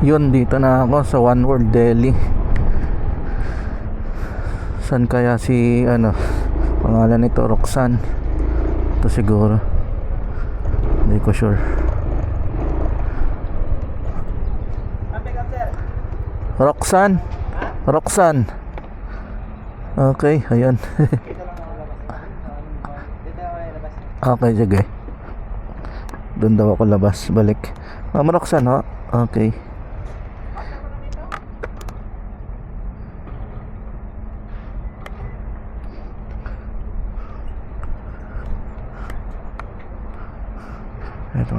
Yun, dito na ako sa One World Delhi. San kaya si pangalan nito? Roxanne. Ito siguro. Hindi ko sure. Roxanne. Roxanne. Okay, ayan. Okay, sige. Doon daw ako labas, balik. Ma'am Roxanne, ho? Okay. Ito.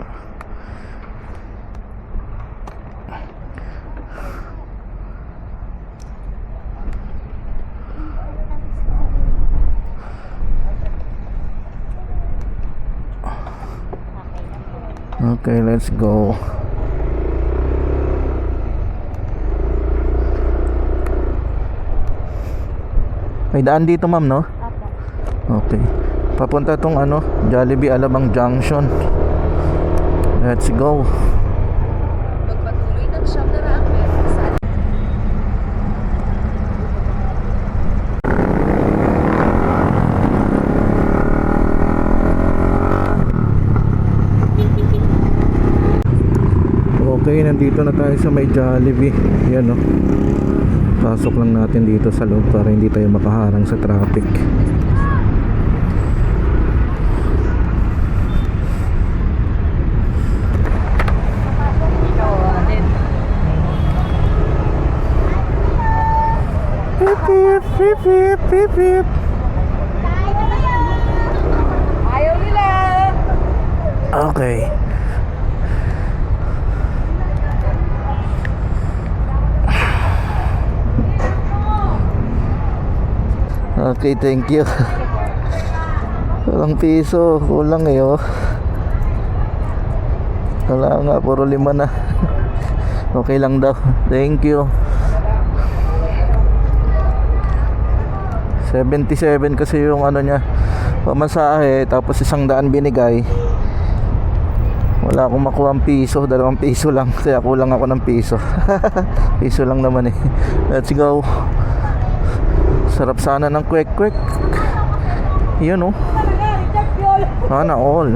Okay, let's go. May daan dito, ma'am, no? Okay. Papunta tong Jollibee Alabang Junction. Let's go. Magpatuloy ng 700 metros sa Okay, nandito na tayo sa may Jollibee. Yan, no? Pasok lang natin dito sa loob para hindi tayo makaharang sa traffic. Pip, pip, pip, pip. ayaw nila. Okay. Okay, thank you. Walang piso, kulang oh. Wala nga, puro 5 na. Okay lang daw. Thank you. 77 kasi yung niya, pamasahe, tapos 100 binigay. Wala akong makuha ang piso, 2 piso lang. Kaya kulang ako ng piso. Piso lang naman eh. Let's go. Sarap sana ng kwek-kwek. Yun oh. Sana all.